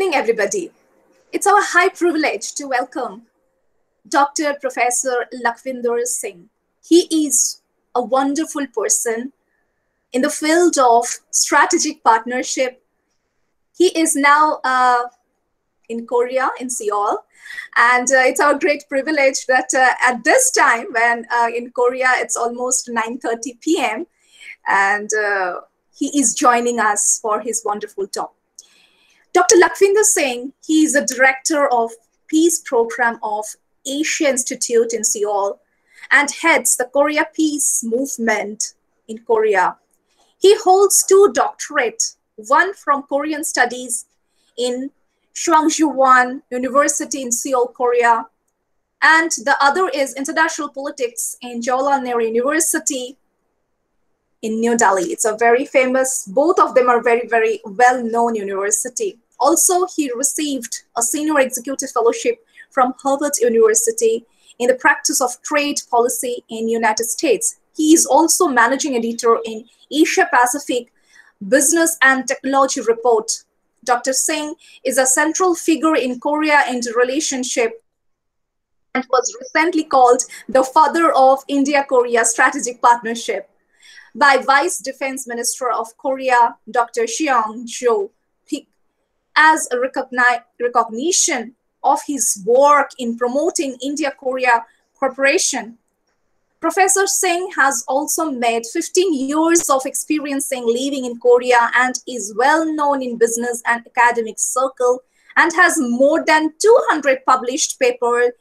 evening, everybody. It's our high privilege to welcome Dr. Professor Lakhvinder Singh. He is a wonderful person in the field of strategic partnership. He is now in Korea, in Seoul. And it's our great privilege that at this time, when in Korea, it's almost 9:30 p.m., and he is joining us for his wonderful talk. Dr. Lakhvinder Singh, he is a director of Peace Program of Asia Institute in Seoul and heads the Korea Peace Movement in Korea. He holds 2 doctorates, one from Korean Studies in Hwangju University in Seoul, Korea, and the other is International Politics in Jawaharlal Nehru University in New Delhi. It's a very famous, both of them are very, very well-known university. Also, he received a senior executive fellowship from Harvard University in the practice of trade policy in United States. He is also managing editor in Asia Pacific Business and Technology Report. Dr. Singh is a central figure in Korea interrelationship and was recently called the father of India-Korea strategic partnership by Vice Defense Minister of Korea, Dr. Singh as a recognition of his work in promoting India-Korea cooperation. Professor Singh has also made 15 years of experience in living in Korea and is well known in business and academic circle and has more than 200 published papers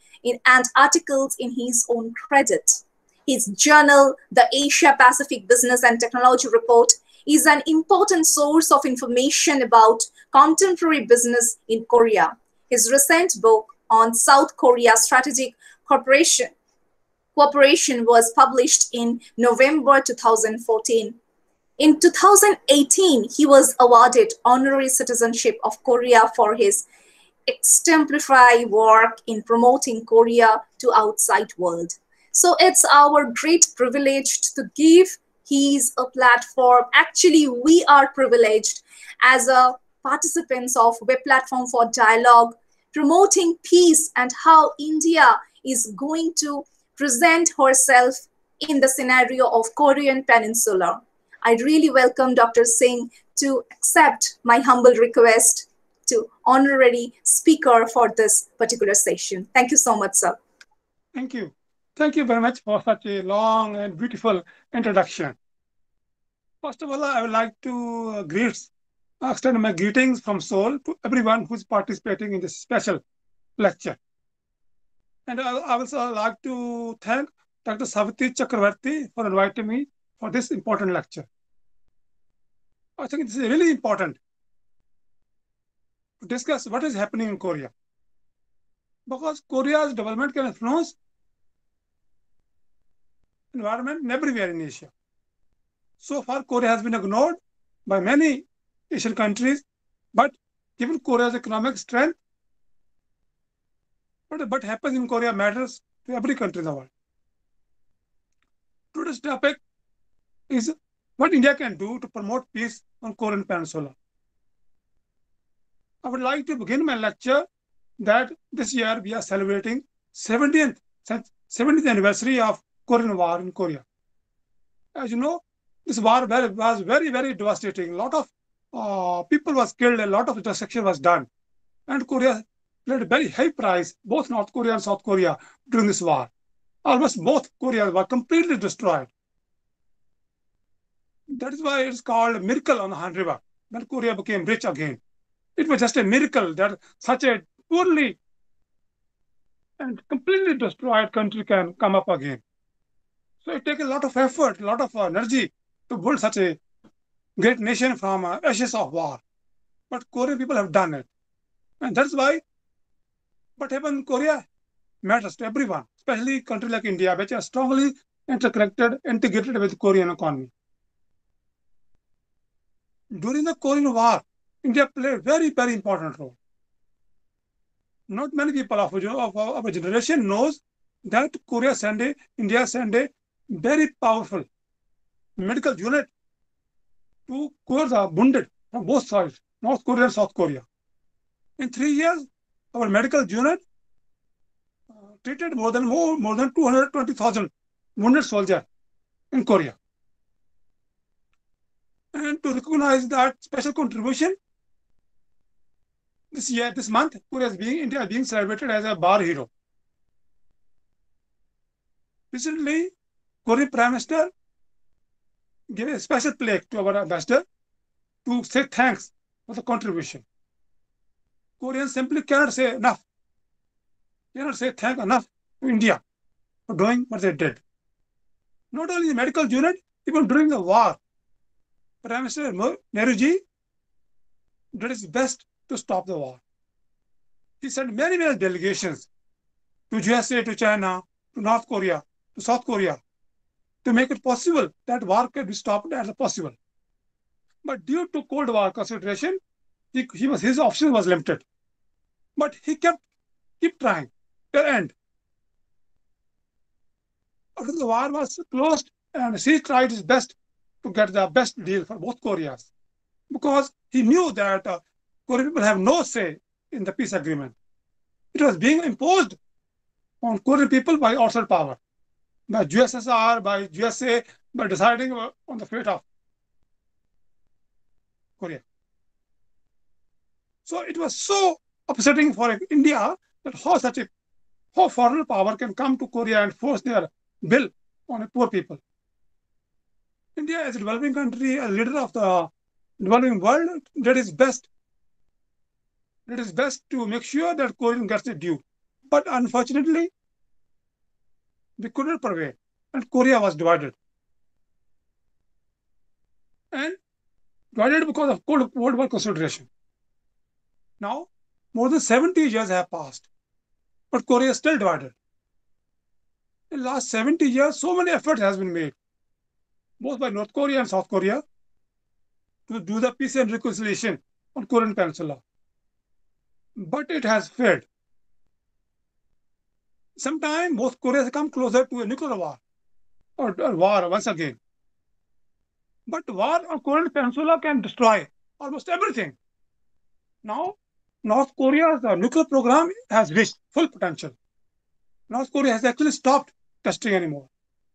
and articles in his own credit. His journal, the Asia Pacific Business and Technology Report, is an important source of information about contemporary business in Korea. His recent book on South Korea strategic cooperation was published in November 2014. In 2018, he was awarded honorary citizenship of Korea for his exemplary work in promoting Korea to outside world. So it's our great privilege to give his a platform. Actually, we are privileged as a participants of Web Platform for Dialogue, promoting peace and how India is going to present herself in the scenario of Korean Peninsula. I really welcome Dr. Singh to accept my humble request to honorary speaker for this particular session. Thank you so much, sir. Thank you. Thank you very much for such a long and beautiful introduction. First of all, I would like to extend my greetings from Seoul to everyone who is participating in this special lecture. And I also like to thank Dr. Savitri Chakravarti for inviting me for this important lecture. I think this is really important to discuss what is happening in Korea, because Korea's development can influence environment everywhere in Asia. So far, Korea has been ignored by many Asian countries, but given Korea's economic strength, what happens in Korea matters to every country in the world. Today's topic is what India can do to promote peace on Korean Peninsula. I would like to begin my lecture that this year we are celebrating 70th anniversary of Korean War in Korea. As you know, this war was very, very devastating. A lot of people was killed, a lot of destruction was done. And Korea paid a very high price, both North Korea and South Korea, during this war. Almost both Koreas were completely destroyed. That is why it's called a miracle on the Han River, when Korea became rich again. It was just a miracle that such a poorly and completely destroyed country can come up again. So it takes a lot of effort, a lot of energy to build such a great nation from ashes of war. But Korean people have done it. And that's why what happened in Korea matters to everyone, especially a country like India, which are strongly integrated with the Korean economy. During the Korean War, India played a very, very important role. Not many people of our generation knows that India sent a very powerful medical unit to cure the wounded from both sides, North Korea and South Korea. In 3 years, our medical unit treated more than 220,000 wounded soldiers in Korea. And to recognize that special contribution, this month, India is being celebrated as a war hero. Recently, Korean Prime Minister gave a special plaque to our ambassador to say thanks for the contribution. Koreans simply cannot say enough, cannot say thank enough to India for doing what they did. Not only the medical unit, even during the war, Prime Minister Nehruji did his best to stop the war. He sent many delegations to USA, to China, to North Korea, to South Korea, to make it possible that war can be stopped as possible. But due to Cold War consideration, his option was limited. But he kept trying till end. After the war was closed, and he tried his best to get the best deal for both Koreas, because he knew that Korean people have no say in the peace agreement. It was being imposed on Korean people by outside power, by USSR, by USA, by deciding on the fate of Korea. So it was so upsetting for India that how foreign power can come to Korea and force their will on poor people. India, as a developing country, a leader of the developing world, did its best to make sure that Korean gets its due. But unfortunately, we couldn't prevail, and Korea was divided. And divided because of Cold War consideration. Now, more than 70 years have passed, but Korea is still divided. In the last 70 years, so many efforts has been made, both by North Korea and South Korea, to do the peace and reconciliation on Korean Peninsula. But it has failed. Sometime both Koreas come closer to a nuclear war, or war once again. But war on Korean Peninsula can destroy almost everything. Now, North Korea's nuclear program has reached full potential. North Korea has actually stopped testing anymore,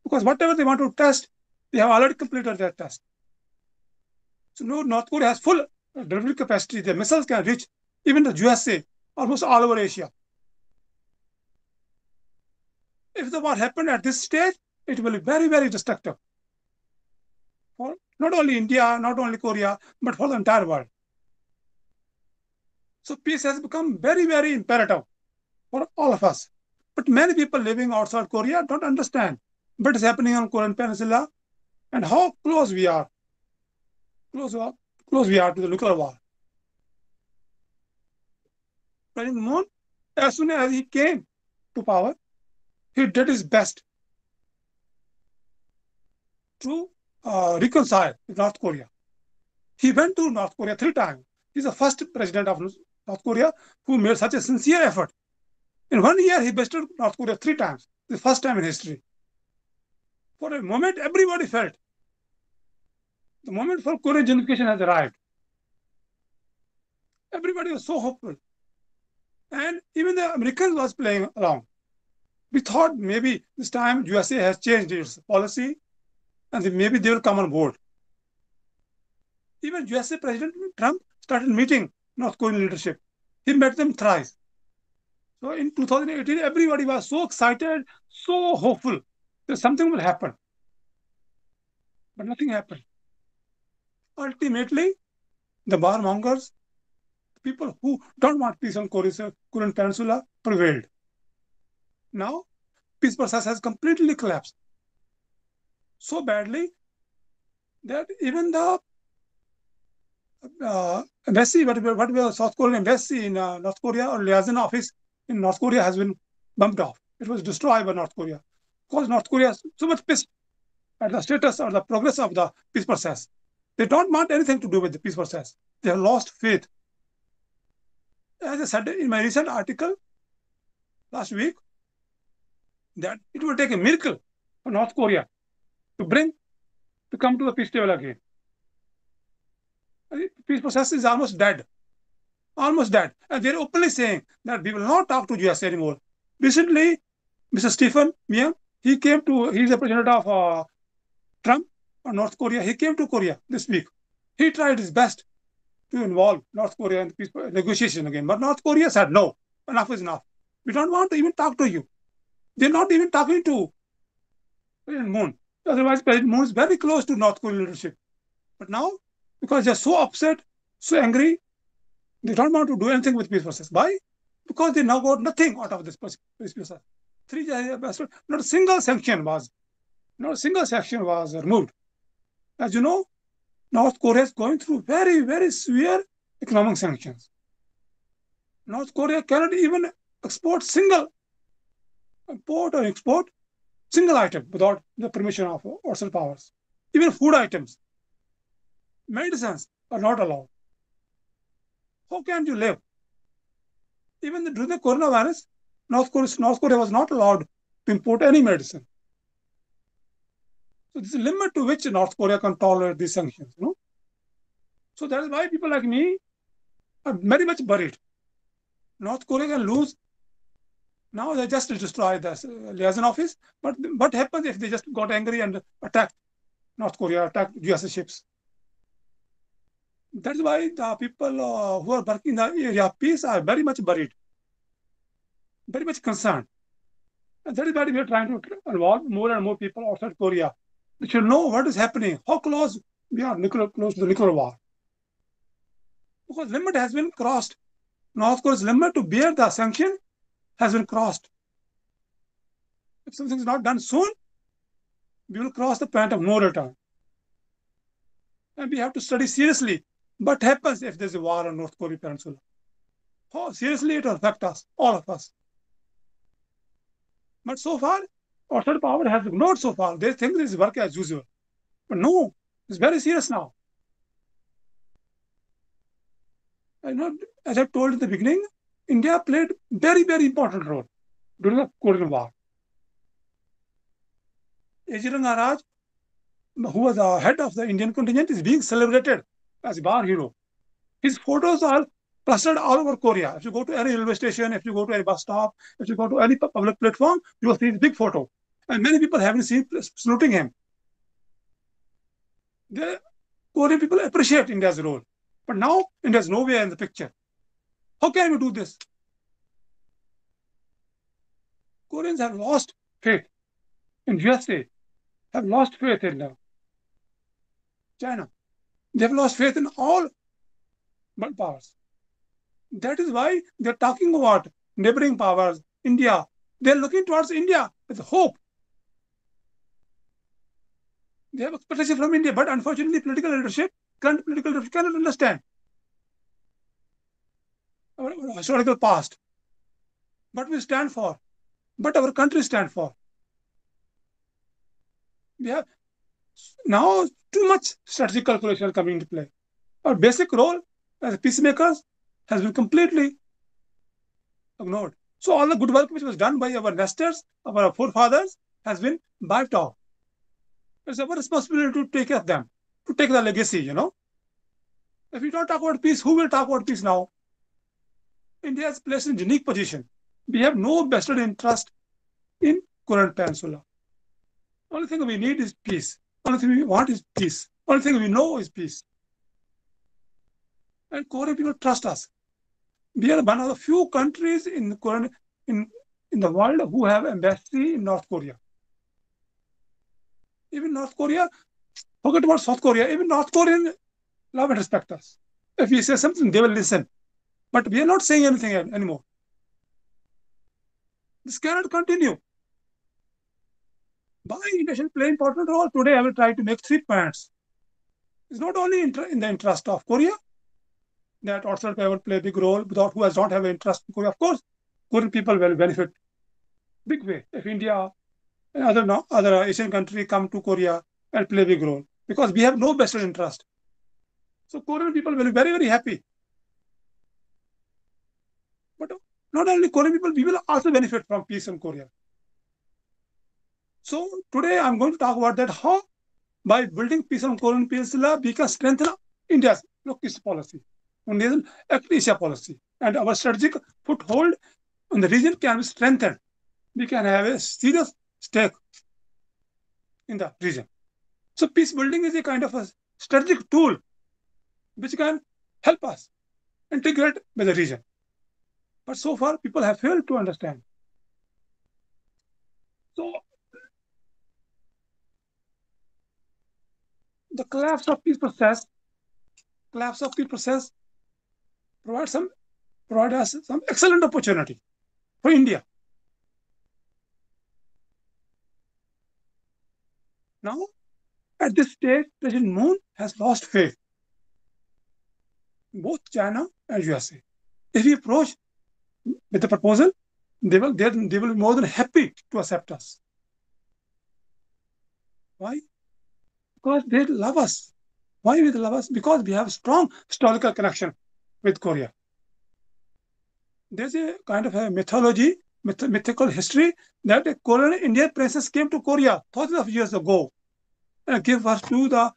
because whatever they want to test, they have already completed their test. So now North Korea has full delivery capacity. Their missiles can reach even the USA, almost all over Asia. If the war happened at this stage, it will be very destructive for not only India, not only Korea, but for the entire world. So peace has become very imperative for all of us. But many people living outside Korea don't understand what is happening on Korean Peninsula and how close we are to the nuclear war. President Moon, as soon as he came to power, he did his best to reconcile with North Korea. He went to North Korea 3 times. He's the first president of North Korea who made such a sincere effort. In 1 year, he visited North Korea 3 times, the first time in history. For a moment, everybody felt the moment for Korean unification has arrived. Everybody was so hopeful. And even the Americans was playing along. We thought maybe this time USA has changed its policy and maybe they will come on board. Even USA President Trump started meeting North Korean leadership. He met them thrice. So in 2018, everybody was so excited, so hopeful that something will happen. But nothing happened. Ultimately, the warmongers, people who don't want peace on Korean Peninsula, prevailed. Now, peace process has completely collapsed. So badly that even the embassy, what was South Korean embassy in North Korea, or liaison office in North Korea, has been bumped off. It was destroyed by North Korea because North Korea is so much pissed at the status or the progress of the peace process. They don't want anything to do with the peace process. They have lost faith. As I said in my recent article last week, that it will take a miracle for North Korea to come to the peace table again. The peace process is almost dead. almost dead. And they're openly saying that we will not talk to US anymore. Recently, Mr. Stephen Mian, he's the president of Trump or North Korea. He came to Korea this week. He tried his best to involve North Korea in peace negotiation again. But North Korea said, no, enough is enough. We don't want to even talk to you. They're not even talking to President Moon. Otherwise, President Moon is very close to North Korean leadership. But now, because they're so upset, so angry, they don't want to do anything with peace process. Why? Because they now got nothing out of this peace process. Not a single sanction was removed. As you know, North Korea is going through very, very severe economic sanctions. North Korea cannot even export single item without the permission of outside powers. Even food items, medicines are not allowed. How can you live? Even during the coronavirus, North Korea was not allowed to import any medicine. So there's a limit to which North Korea can tolerate these sanctions. So that is why people like me are very much worried. North Korea can lose. Now they just destroyed the liaison office. But what happens if they just got angry and attacked North Korea, attacked US ships? That's why the people who are working in the area of peace are very much worried, very much concerned. And that is why we are trying to involve more and more people outside Korea. They should know what is happening, how close we are close to the nuclear war. Because limit has been crossed. North Korea's limit to bear the sanction has been crossed. If something is not done soon, we will cross the point of no return. And we have to study seriously what happens if there's a war on North Korea Peninsula. How seriously it will affect us, all of us. But so far, outside power has ignored so far. They think this is work as usual. But no, it's very serious now. As I told in the beginning, India played very, very important role during the Korean War. Ejirang Maharaj, who was the head of the Indian contingent, is being celebrated as a war hero. His photos are plastered all over Korea. If you go to any railway station, if you go to any bus stop, if you go to any public platform, you will see his big photo. And many people haven't seen saluting him. The Korean people appreciate India's role. But now India is nowhere in the picture. How can we do this? Koreans have lost faith in USA, have lost faith in China. They have lost faith in all world powers. That is why they're talking about neighboring powers, India. They're looking towards India with hope. They have expectation from India, but unfortunately, current political leadership cannot understand our historical past, what we stand for, what our country stand for. We have now too much strategic calculation coming into play. Our basic role as peacemakers has been completely ignored. So all the good work which was done by our ancestors, our forefathers, has been wiped off. It's our responsibility to take care of them, to take the legacy, If we don't talk about peace, who will talk about peace now? India is placed in a unique position. We have no vested interest in Korean Peninsula. Only thing we need is peace. Only thing we want is peace. Only thing we know is peace. And Korean people trust us. We are one of the few countries in the world who have embassy in North Korea. Even North Korea, forget about South Korea, even North Korean love and respect us. If we say something, they will listen. But we are not saying anything anymore. This cannot continue. Why India should play an important role? Today I will try to make 3 points. It's not only in the interest of Korea that outside power play a big role, without who does not have an interest in Korea. Of course, Korean people will benefit big way if India and other Asian country come to Korea and play a big role, because we have no vested interest. So Korean people will be very, very happy. But not only Korean people, we will also benefit from peace in Korea. So today I'm going to talk about that, how by building peace on Korean Peninsula we can strengthen India's peace policy. Unionism act Asia policy, and our strategic foothold in the region can be strengthened. We can have a serious stake in the region. So peace building is a kind of a strategic tool which can help us integrate with the region. But so far, people have failed to understand. So the collapse of peace process provide us some excellent opportunity for India. Now, at this stage, President Moon has lost faith in both China and USA. If we approach with the proposal, they will be more than happy to accept us. Why? Because they love us. Why they love us? Because we have strong historical connection with Korea. There's a kind of a mythical history that a Korean Indian princess came to Korea thousands of years ago and gave birth to the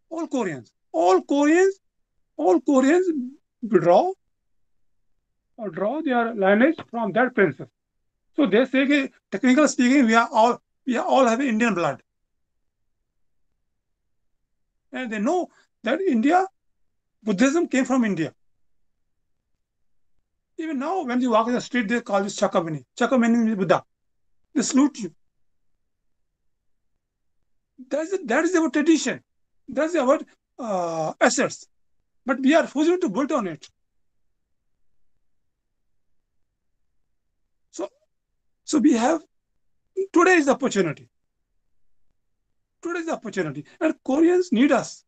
all Koreans. All Koreans draw their lineage from that princess. So they say, technically speaking, we all have Indian blood. And they know that Buddhism came from India. Even now, when you walk in the street, they call you Chakamani. Chakamani means Buddha. They salute you. That is our tradition. That is our assets. But we are forced to build on it. So we have, today is the opportunity. And Koreans need us.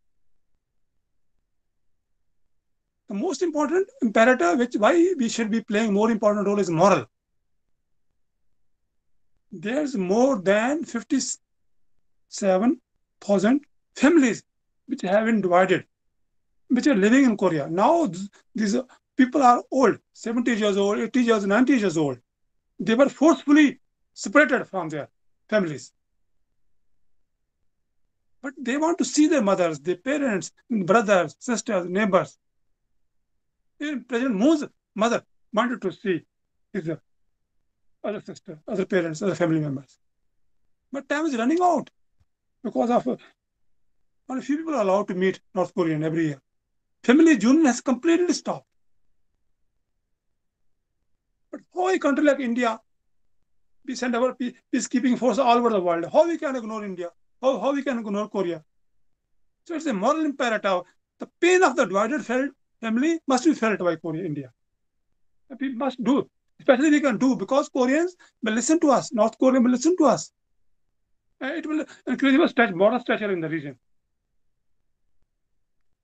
The most important imperative, why we should be playing more important role, is moral. There's more than 57,000 families which have been divided, which are living in Korea. Now these people are old, 70 years old, 80 years, 90 years old. They were forcefully separated from their families. But they want to see their mothers, their parents, brothers, sisters, neighbors. Even President Moon's mother wanted to see his other sister, other parents, other family members. But time is running out because of only few people are allowed to meet North Korean every year. Family union has completely stopped. But how a country like India, we send our peacekeeping force all over the world, how we can ignore India? How we can ignore Korea? So it's a moral imperative. The pain of the divided family must be felt by India. We must do, especially we can do, because Koreans will listen to us. North Korea will listen to us. It will increase our moral stature in the region.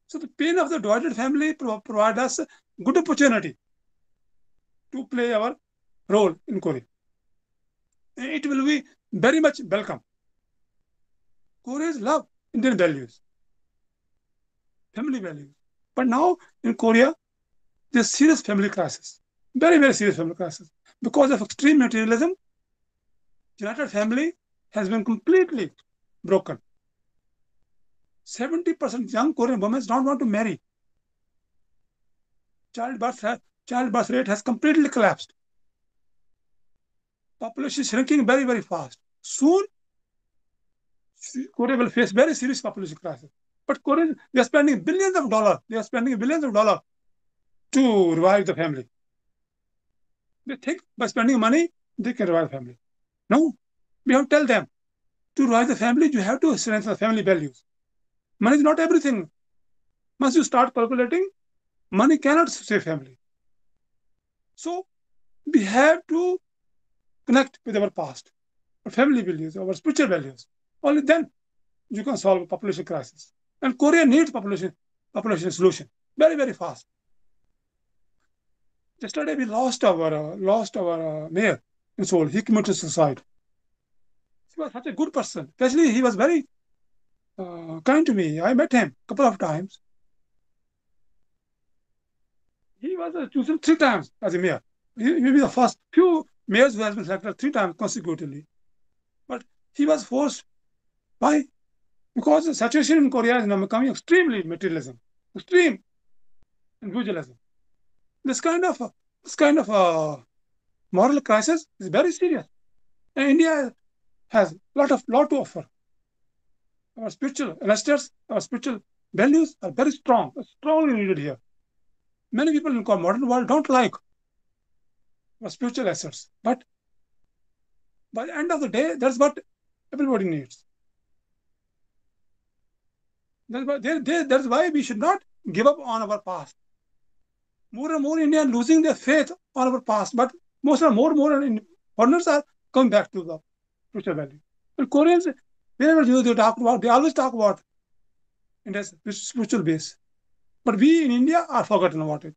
So the pain of the divided family provide us good opportunity to play our role in Korea. It will be very much welcome. Koreans love Indian values, family values. But now in Korea, there's serious family crisis, very, very serious family crisis. Because of extreme materialism, United family has been completely broken. 70% young Korean women don't want to marry. Childbirth rate has completely collapsed. Population is shrinking very, very fast. Soon, Korea will face very serious population crisis. But Koreans, they are spending billions of dollars. To revive the family. They think by spending money, they can revive the family. No, we have to tell them, to revive the family, you have to strengthen the family values. Money is not everything. Once you start calculating, money cannot save family. So we have to connect with our past, our family values, our spiritual values. Only then you can solve a population crisis. And Korea needs population solution very, very fast. Yesterday we lost our mayor in Seoul. He committed suicide. He was such a good person. Especially he was very kind to me. I met him a couple of times. He was chosen 3 times as a mayor. He will be the first few mayors who has been selected 3 times consecutively. But he was forced. Why? Because the situation in Korea is now becoming extremely materialism. Extreme. individualism. This kind of moral crisis is very serious. And India has lot to offer. Our spiritual investors, our spiritual values are very strongly needed here. Many people in the modern world don't like our spiritual assets, but by the end of the day, that's what everybody needs. That's why we should not give up on our past. More and more Indians losing their faith on our past, but more foreigners are coming back to the spiritual value. And Koreans, whenever they always talk about India's spiritual base. But we in India are forgotten about it.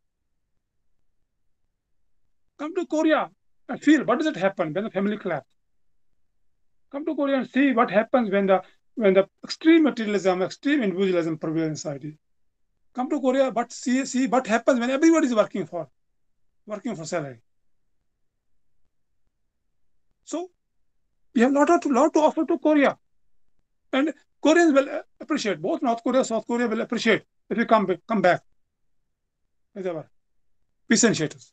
Come to Korea and feel what does it happen when the family collapses. Come to Korea and see what happens when the extreme materialism, extreme individualism prevails in society. Come to Korea, but see what happens when everybody is working for salary. So we have lot to offer to Korea, and Koreans will appreciate. Both North Korea, South Korea will appreciate if we come back with our peace initiatives.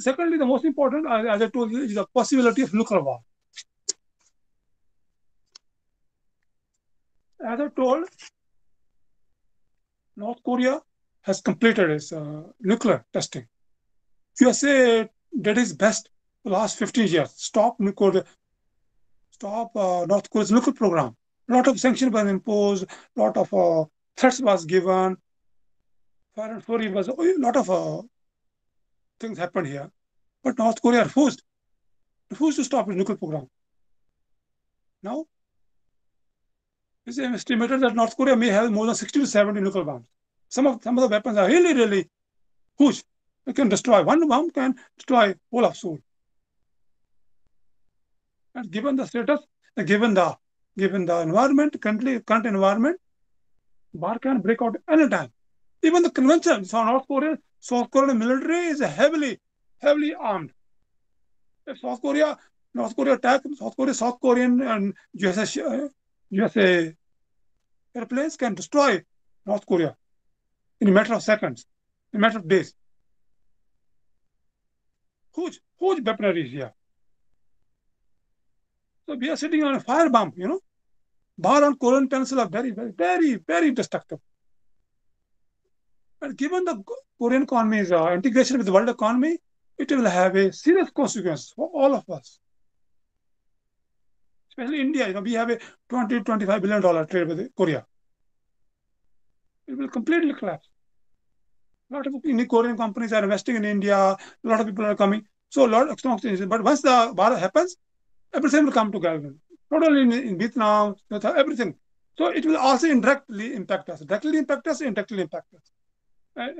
Secondly, the most important, as I told you, is the possibility of nuclear war. As I told, North Korea has completed its nuclear testing. USA did its best the last 15 years. Stop North Korea's nuclear program. A lot of sanctions were imposed. A lot of threats was given. Fire and fury was a lot of things happened here. But North Korea refused to stop its nuclear program. Now, it's estimated that North Korea may have more than 60 to 70 nuclear bombs. Some of the weapons are really huge. It can destroy. One bomb can destroy whole of Seoul. And given the status, given the environment, current environment, war can break out anytime. Even the convention, South Korean military is heavily armed. If North Korea attack, South Korean and USA airplanes can destroy North Korea in a matter of seconds, in a matter of days. Huge weaponry here. So we are sitting on a firebomb, War on Korean Peninsula, very destructive. And given the Korean economy's integration with the world economy, it will have a serious consequence for all of us. Especially India, we have a $20-25 billion trade with Korea. It will completely collapse. A lot of Korean companies are investing in India. A lot of people are coming. So a lot of strong changes. But once the war happens, everything will come together. Not only in Vietnam, everything. So it will also indirectly impact us. Directly impact us, indirectly impact us.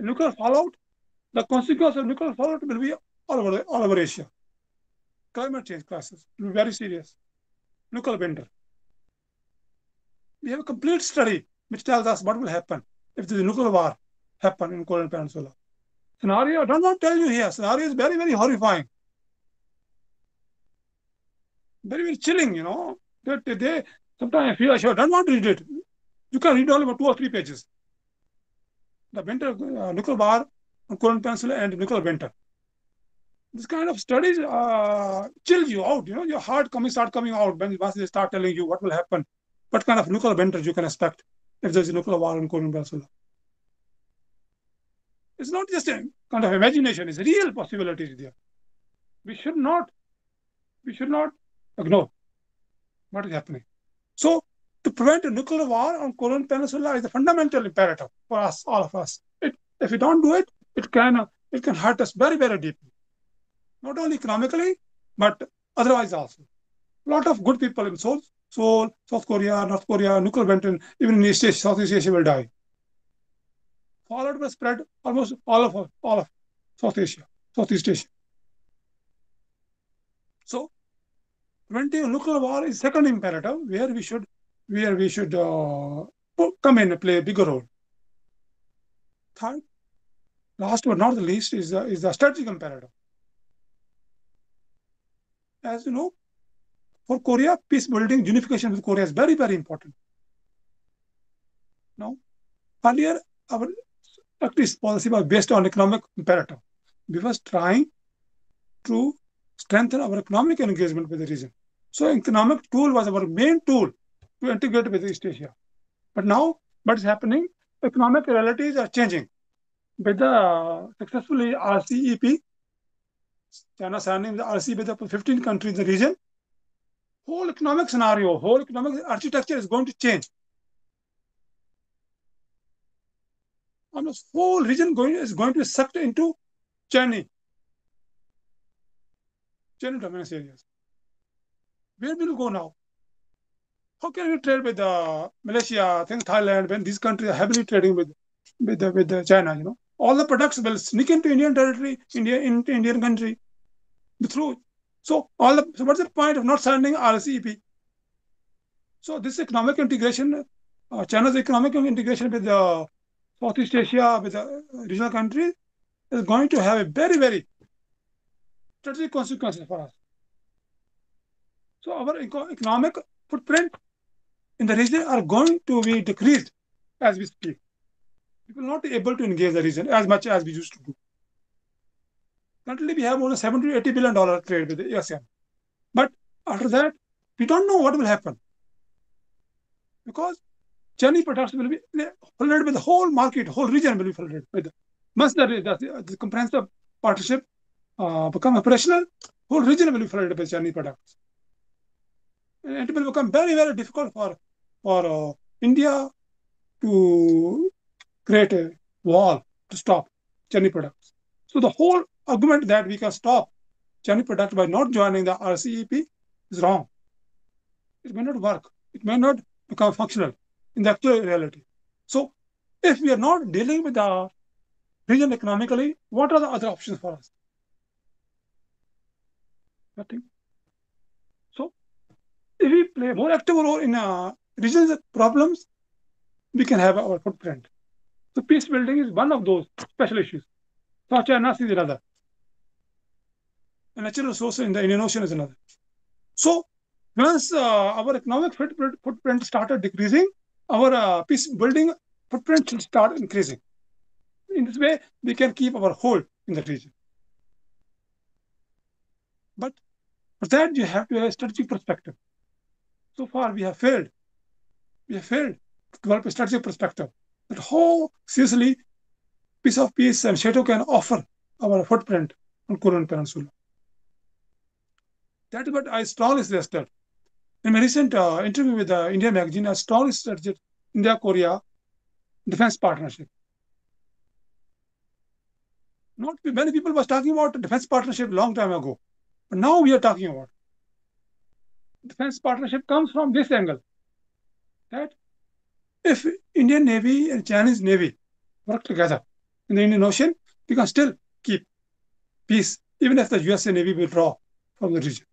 Nuclear fallout, the consequence of nuclear fallout will be all over Asia. Climate change crisis will be very serious. Nuclear winter. We have a complete study which tells us what will happen if the nuclear war happen in Korean Peninsula. Scenario, I don't want to tell you here. Scenario is very horrifying. Very chilling, They sometimes I feel I don't want to read it. You can read only about 2 or 3 pages. The winter nuclear war on Korean Peninsula and nuclear winter. This kind of studies chill you out. Your heart start coming out once they start telling you what will happen, what kind of nuclear winter you can expect if there's a nuclear war on Korean Peninsula. It's not just a kind of imagination; it's a real possibility there. We should not ignore what is happening. So, to prevent a nuclear war on Korean Peninsula is a fundamental imperative for us, all of us. If we don't do it, it can hurt us very deeply. Not only economically, but otherwise also. A lot of good people in Seoul, South Korea, North Korea, nuclear winter, even in East Asia, Southeast Asia will die. Fallout will spread almost all of Southeast Asia. So, preventing a nuclear war is second imperative where we should come in and play a bigger role. Third, last but not the least, is the strategic imperative. As you know, for Korea, peace building, unification with Korea is very important. Now, earlier, our practice policy was based on economic imperative. We was trying to strengthen our economic engagement with the region. So economic tool was our main tool to integrate with East Asia. But now what is happening? Economic realities are changing. With the successfully RCEP, China signing the RCEP with the 15 countries in the region, whole economic scenario, whole economic architecture is going to change. Almost whole region is going to be sucked into China dominance areas. Where will we go now? How can we trade with Malaysia, I think Thailand, when these countries are heavily trading with China? You know, all the products will sneak into Indian territory, into Indian country through. So what's the point of not signing RCEP? So this economic integration, China's economic integration with Southeast Asia, with the regional countries, is going to have a very, very strategic consequences for us. So our economic footprint in the region are going to be decreased as we speak. We will not be able to engage the region as much as we used to do. Currently, we have more than $70 to $80 billion trade with the ASEAN. But after that, we don't know what will happen. Because Chinese products will be flooded with the whole market, whole region will be flooded with. Once the comprehensive partnership become operational, whole region will be flooded with Chinese products. And it will become very, very difficult for India to create a wall to stop Chinese products. So the whole argument that we can stop Chinese products by not joining the RCEP is wrong. It may not work. It may not become functional in the actual reality. So if we are not dealing with the region economically, what are the other options for us? Nothing. So if we play a more active role in regional problems, we can have our footprint. So peace building is one of those special issues. South China Sea is another. And natural resources in the Indian Ocean is another. So once our economic footprint started decreasing, our peace building footprint should start increasing. In this way, we can keep our hold in the region. But for that, you have to have a strategic perspective. So far, we have failed. We have failed to develop a strategic perspective. That how seriously piece of peace and Shadow can offer our footprint on Korean Peninsula. That is what I strongly suggested. In my recent interview with the India magazine, I strongly suggested India-Korea defense partnership. Not many people was talking about defense partnership a long time ago, but now we are talking about defense partnership comes from this angle, that if Indian Navy and Chinese Navy work together in the Indian Ocean, we can still keep peace, even if the USA Navy withdraw from the region.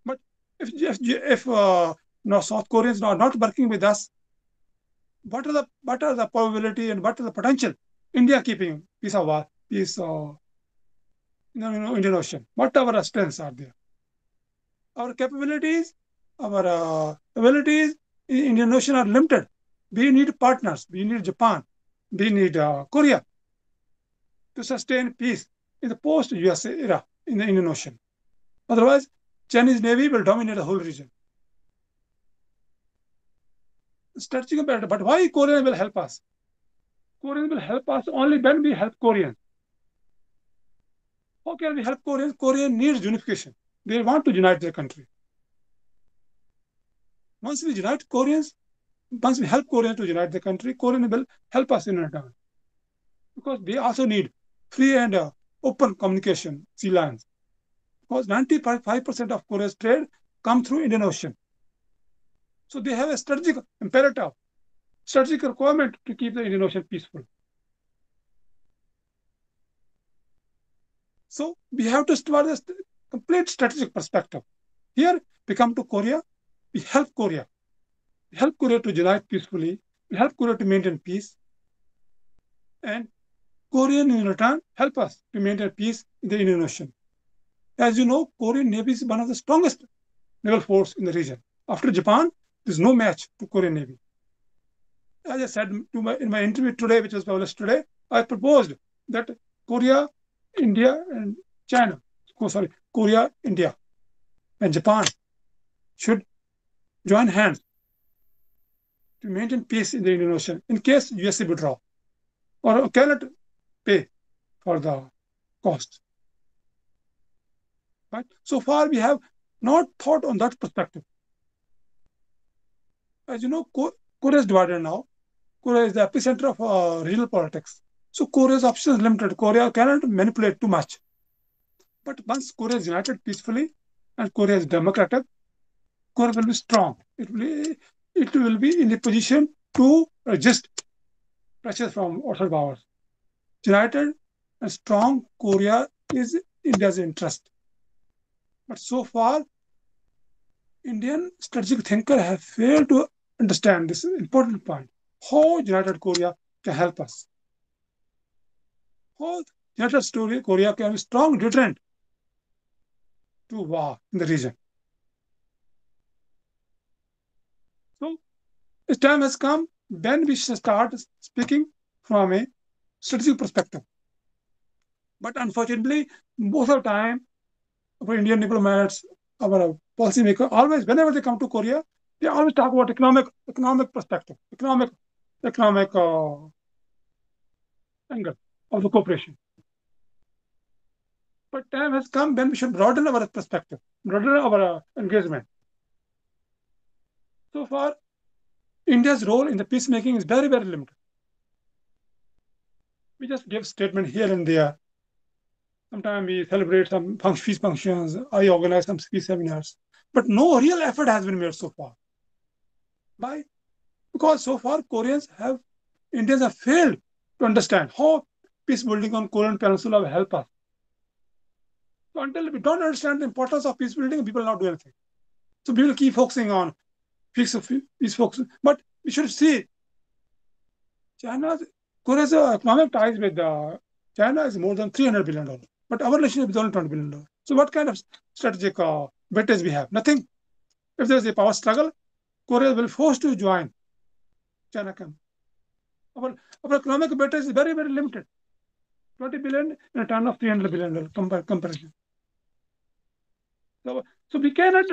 But if South Koreans are not working with us, what are the probability and what are the potential India keeping peace of war, peace Indian Ocean? What our strengths are there? Our capabilities, our abilities in Indian Ocean are limited. We need partners. We need Japan. We need Korea to sustain peace in the post-USA era in the Indian Ocean. Otherwise, Chinese Navy will dominate the whole region. Strategic imperative. But why Korean will help us? Koreans will help us only when we help Koreans. How can we help Koreans? Korean needs unification. They want to unite their country. Once we unite Koreans, once we help Koreans to unite the country, Korean will help us in return. Because they also need free and open communication, sea lines. Because 95% of Korea's trade come through Indian Ocean. So they have a strategic imperative, strategic requirement to keep the Indian Ocean peaceful. So we have to start a complete strategic perspective. Here we come to Korea, we help Korea. We help Korea to unite peacefully, we help Korea to maintain peace, and Korean in return help us to maintain peace in the Indian Ocean. As you know, Korean Navy is one of the strongest naval force in the region. After Japan, there is no match to Korean Navy. as I said in my interview today, which was published today, I proposed that Korea, India, and China, Korea, India, and Japan should join hands to maintain peace in the Indian Ocean in case USA withdraw or cannot pay for the cost. Right? So far, we have not thought on that perspective. As you know, Korea is divided now. Korea is the epicenter of regional politics. So Korea's options is limited. Korea cannot manipulate too much. But once Korea is united peacefully and Korea is democratic, Korea will be strong. It will be in a position to resist pressure from outside powers. United and strong Korea is India's interest. But so far, Indian strategic thinkers have failed to understand this important point. How United Korea can help us. How United Korea can be a strong deterrent to war in the region. So, the time has come when we should start speaking from a strategic perspective. But unfortunately, most of the time, our Indian diplomats, our policymakers, always, whenever they come to Korea, they always talk about economic perspective, economic angle of the cooperation. But time has come when we should broaden our perspective, broaden our engagement. So far, India's role in the peacemaking is very, very limited. We just give statement here and there. Sometimes we celebrate some peace functions. I organize some peace seminars. But no real effort has been made so far. Why? Because so far Indians have failed to understand how peace building on Korean Peninsula will help us. So until we don't understand the importance of peace building, people will not do anything. So we will keep focusing on peace focus. But we should see Korea's economic ties with China is more than $300 billion. But our relationship is only $20 billion. So what kind of strategic advantage we have? Nothing. If there is a power struggle, Korea will be forced to join China camp. Our economic advantage is very, very limited. 20 billion in a turn of $300 billion comparison. So we cannot,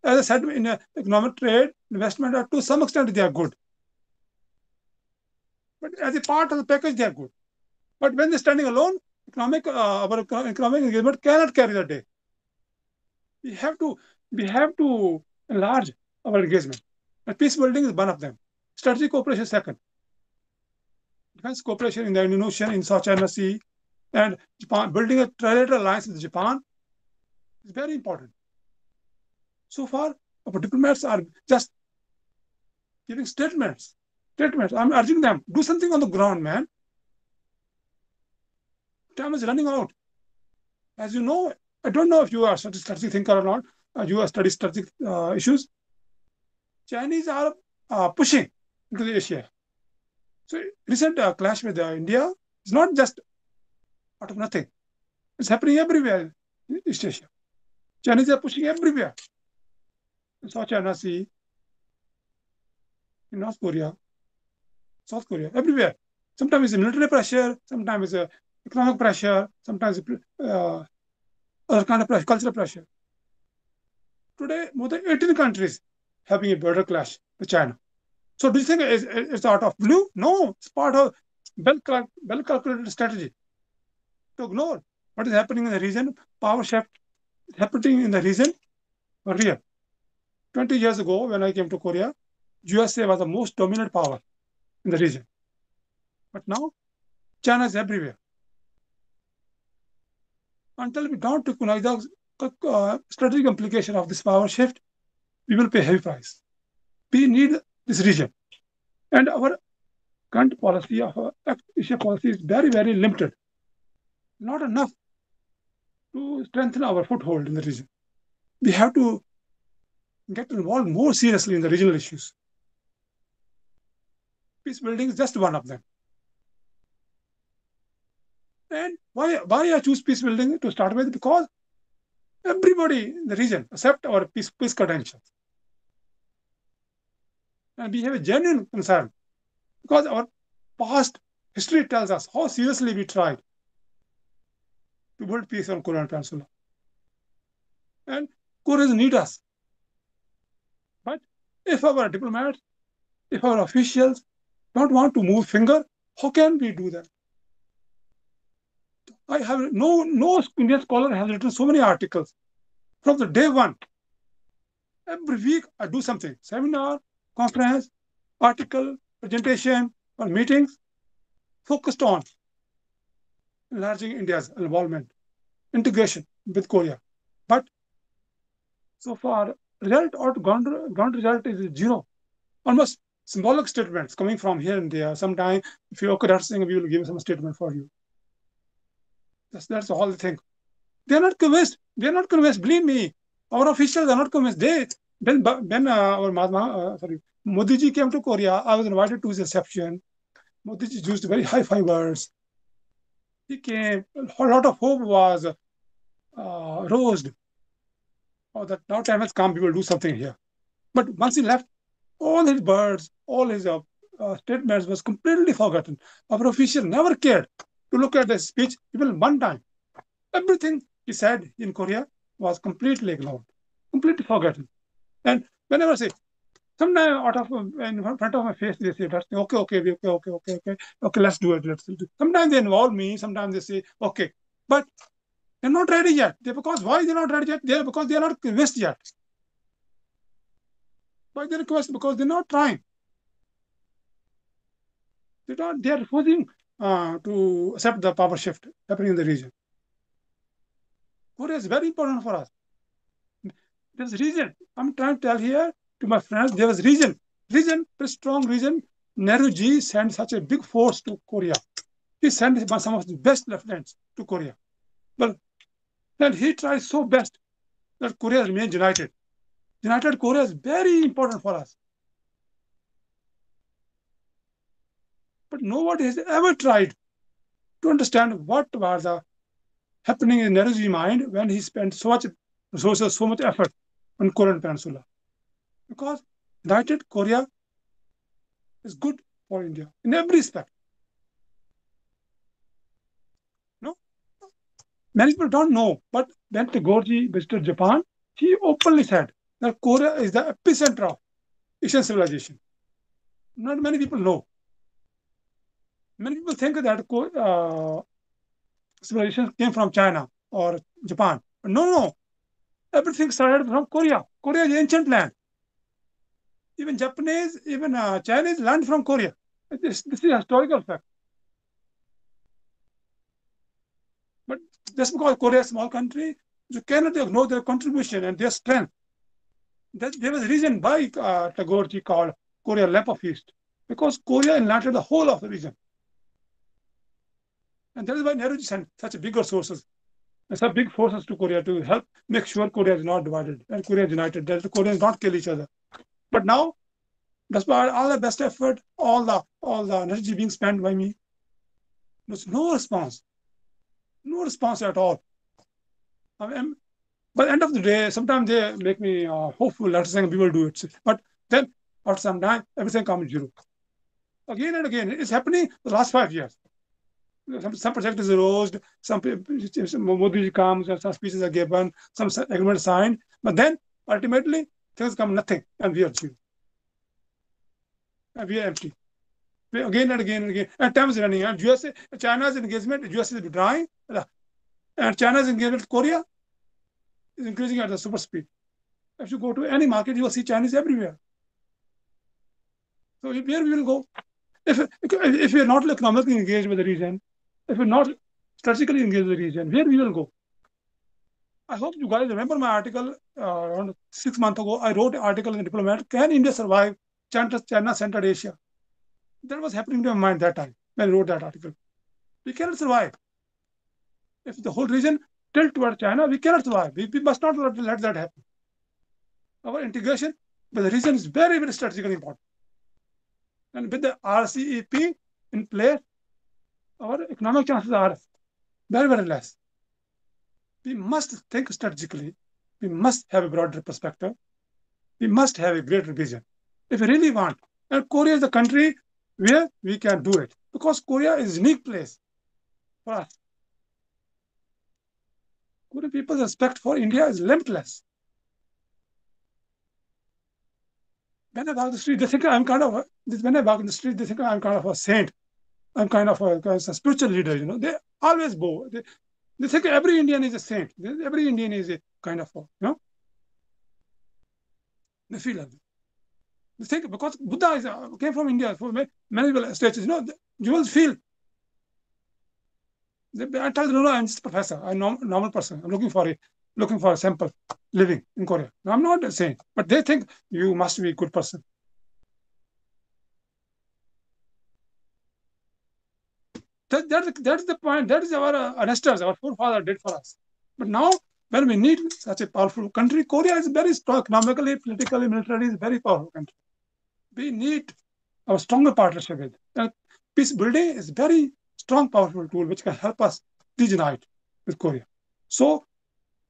as I said, in economic trade, investment, to some extent they are good. But as a part of the package, they are good. But when they're standing alone, our economic engagement cannot carry the day. We have to enlarge our engagement. And peace building is one of them. Strategic cooperation second. Defense cooperation in the Indian Ocean, in South China Sea, and Japan, building a trilateral alliance with Japan is very important. So far, our diplomats are just giving statements. I'm urging them, do something on the ground, man. Time is running out. As you know, I don't know if you are a strategic thinker or not. You are study strategic issues. Chinese are pushing into Asia. So recent clash with India is not just out of nothing. It's happening everywhere in East Asia. Chinese are pushing everywhere. In South China Sea, in North Korea, South Korea, everywhere. Sometimes it's military pressure, sometimes it's economic pressure, sometimes other kind of pressure, cultural pressure. Today, more than 18 countries having a border clash with China. So do you think it's out of blue? No, it's part of well-calculated strategy to ignore what is happening in the region. Power shift is happening in the region for real. 20 years ago, when I came to Korea, USA was the most dominant power in the region. But now, China is everywhere. Until we don't recognize the strategic implication of this power shift, we will pay heavy price. We need this region. And our current policy of Asia policy is very, very limited. Not enough to strengthen our foothold in the region. We have to get involved more seriously in the regional issues. Peace building is just one of them. And why I choose peace building to start with? Because everybody in the region accept our peace credentials. And we have a genuine concern because our past history tells us how seriously we tried to build peace on Korean Peninsula. And Koreans need us. But if our diplomats, if our officials don't want to move finger, how can we do that? I have no Indian scholar has written so many articles from the day one. Every week I do something: seminar, conference, article, presentation, or meetings focused on enlarging India's involvement, integration with Korea. But so far, ground result is zero. Almost symbolic statements coming from here and there. Sometimes, if you're okay, that's saying we will give some statement for you. That's the whole thing. They're not convinced. They're not convinced. Believe me, our officials are not convinced. When our Modi ji came to Korea, I was invited to his reception. Modi ji used very high words. He came. A lot of hope was rose. Oh, that now time has come. We will do something here. But once he left, all his words, all his statements was completely forgotten. Our official never cared to look at the speech even one time. Everything he said in Korea was completely ignored, completely forgotten. And whenever I say, sometimes out of in front of my face, they say, okay, let's do it. Sometimes they involve me. Sometimes they say, okay, but they're not ready yet. Why they're not ready yet? Because they are not convinced yet. Why they request? Because they're not trying. They are refusing to accept the power shift happening in the region. Korea is very important for us. There's a reason. I'm trying to tell here to my friends, there was reason, very strong reason. Nehruji sent such a big force to Korea. He sent some of the best lieutenants to Korea. Well, then he tried so best that Korea remains united. United Korea is very important for us. But nobody has ever tried to understand what was happening in Nehruji's mind when he spent so much resources, so much effort on Korean Peninsula. Because United Korea is good for India in every respect. No, many people don't know, but when Tagore visited Japan, he openly said that Korea is the epicenter of Asian civilization. Not many people know. Many people think that civilization came from China or Japan. But no. Everything started from Korea. Korea is ancient land. Even Japanese, even Chinese learned from Korea. This is a historical fact. But just because Korea is a small country, you cannot ignore their contribution and their strength. There was a reason why Tagore called Korea lamp of East, because Korea enlightened the whole of the region. And that is why Nehruji sent such bigger sources, such big forces to Korea to help make sure Korea is not divided and Korea is united, that the Koreans don't kill each other. But now, despite all the best effort, all the energy being spent by me, there's no response at all. By the end of the day, sometimes they make me hopeful, letter saying we will do it. But then, after some time, everything comes zero. Again and again, it's happening the last 5 years. Some project is erased, some Modi comes, some speeches are given, some agreement signed, but then ultimately things come nothing, and we are zero. And we are empty. Again and again, and time is running. And China's engagement, US is withdrawing, and China's engagement with Korea is increasing at the super speed. If you go to any market, you will see Chinese everywhere. So where we will go? If we are not economically engaged with the region, if we're not strategically engaged with the region, where we will go? I hope you guys remember my article around 6 months ago. I wrote an article in the Diplomat, Can India Survive China-Centered Asia? That was happening to my mind that time when I wrote that article. We cannot survive. If the whole region tilts toward China, we cannot survive. We must not let that happen. Our integration with the region is very, very strategically important. And with the RCEP in place, our economic chances are very, very less. We must think strategically. We must have a broader perspective. We must have a greater vision. If we really want, and Korea is the country where we can do it, because Korea is a unique place for us. Korean people's respect for India is limitless. When I walk the street, they think I'm kind of when I walk in the street, they think I'm kind of a saint. I'm kind of a spiritual leader. They always bow. They think every Indian is a saint. Every Indian is a kind of they feel like that. They think because Buddha came from India for many stages. You will feel. I tell them, no, I'm just a professor. I'm a normal person. I'm looking for a simple living in Korea. No, I'm not a saint, but they think you must be a good person. That's the point. That is our ancestors, our forefathers did for us. But now, when we need such a powerful country, Korea is very strong economically, politically, militarily, is a very powerful country. We need a stronger partnership with. Peace building is very strong, powerful tool which can help us reunite with Korea. So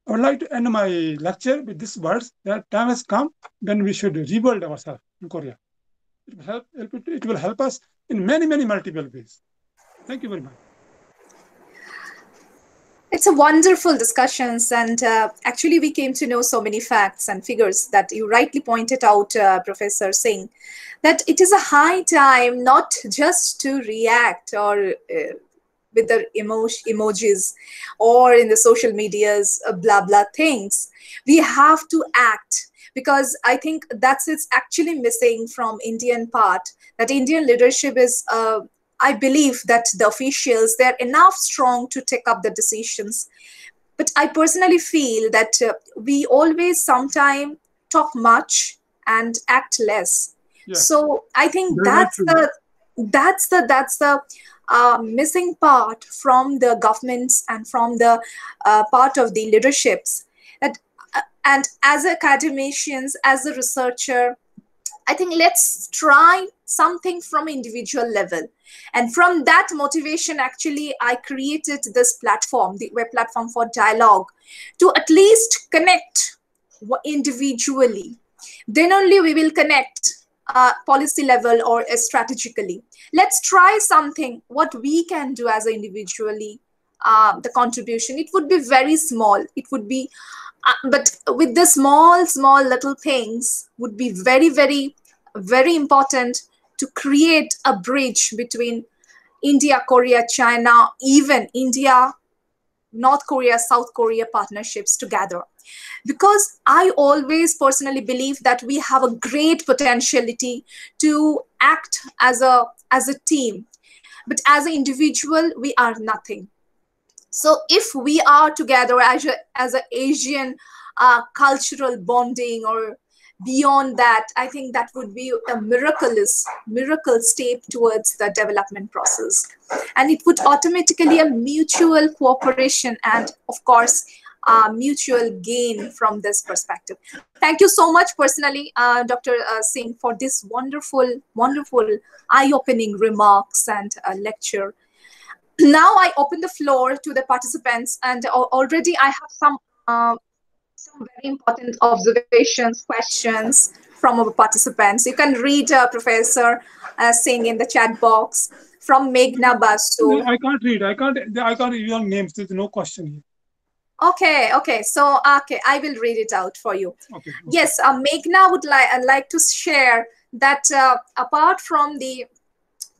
I would like to end my lecture with these words that time has come when we should rebuild ourselves in Korea. It will help us in many, many multiple ways. Thank you very much. It's a wonderful discussions, and actually we came to know so many facts and figures that you rightly pointed out, Professor Singh, that it is a high time not just to react or with the emojis or in the social medias, blah, blah things. We have to act, because I think that's it's actually missing from Indian part, that Indian leadership is, I believe that the officials, they're enough strong to take up the decisions. But I personally feel that we always sometimes talk much and act less. Yes. So I think that's the missing part from the governments and from the part of the leaderships. And as academicians, as a researcher, I think let's try something from individual level. And from that motivation, actually, I created this platform, the web platform for dialogue, to at least connect individually. Then only we will connect policy level or strategically. Let's try something, what we can do as an individually, the contribution. It would be very small. It would be, but with the small little things would be very, very, very important to create a bridge between India, Korea, China, even India, North Korea, South Korea partnerships together. Because I always personally believe that we have a great potentiality to act as a team. But as an individual, we are nothing. So if we are together as an Asian cultural bonding or beyond that, I think that would be a miracle step towards the development process. And it would automatically a mutual cooperation and, of course, mutual gain from this perspective. Thank you so much personally, Dr. Singh, for this wonderful, eye-opening remarks and lecture. Now I open the floor to the participants, and already I have some very important observations, questions from our participants. You can read Professor Singh in the chat box. From Meghna Basu. I can't read. I can't read your names. There's no question here. Okay. So, I will read it out for you. Okay. Yes, Meghna would like to share that apart from the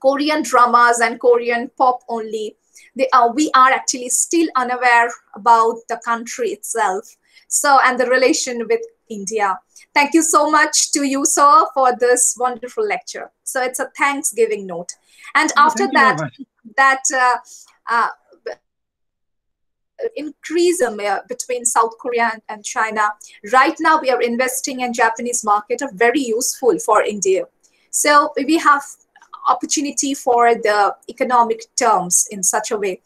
Korean dramas and Korean pop only, we are actually still unaware about the country itself. So, and the relation with India. Thank you so much to you, sir, for this wonderful lecture. So it's a Thanksgiving note. And after that increase between South Korea and China. Right now, we are investing in Japanese market are very useful for India. So we have opportunity for the economic terms in such a way.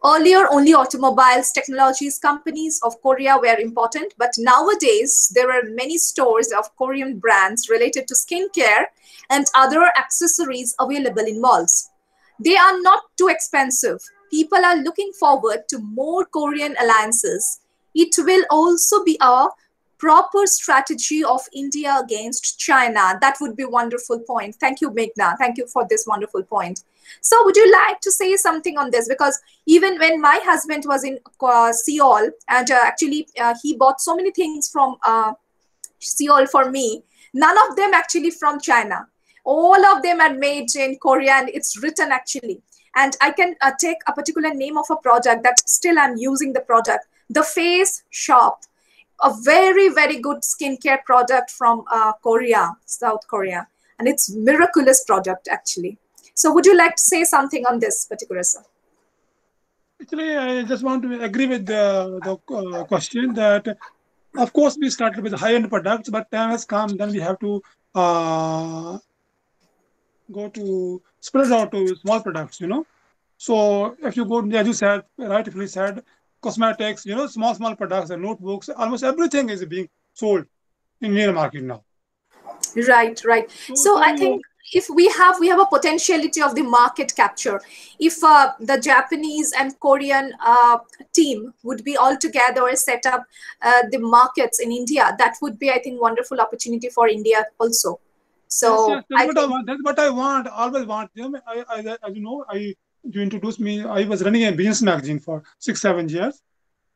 Earlier, only automobiles, technologies companies of Korea were important, but nowadays there are many stores of Korean brands related to skincare and other accessories available in malls. They are not too expensive. People are looking forward to more Korean alliances. It will also be a proper strategy of India against China? That would be a wonderful point. Thank you, Meghna. Thank you for this wonderful point. So would you like to say something on this? Because even when my husband was in Seoul, and actually he bought so many things from Seoul for me, none of them actually from China. All of them are made in Korea, and it's written actually. And I can take a particular name of a product that still I'm using the product, The Face Shop, a very, very good skincare product from Korea, South Korea. And it's miraculous product actually. So would you like to say something on this particular, sir? Actually, I just want to agree with the question that, of course, we started with high-end products, but time has come, then we have to go to spread out to small products, So if you go, as you said, rightfully said, cosmetics, small products and notebooks, almost everything is being sold in Indian market now. Right. So I think if we have a potentiality of the market capture. If the Japanese and Korean team would be all together, set up the markets in India, that would be, I think, wonderful opportunity for India also. So yes, that's what I want. Always want. As you know, you introduced me. I was running a business magazine for 6-7 years.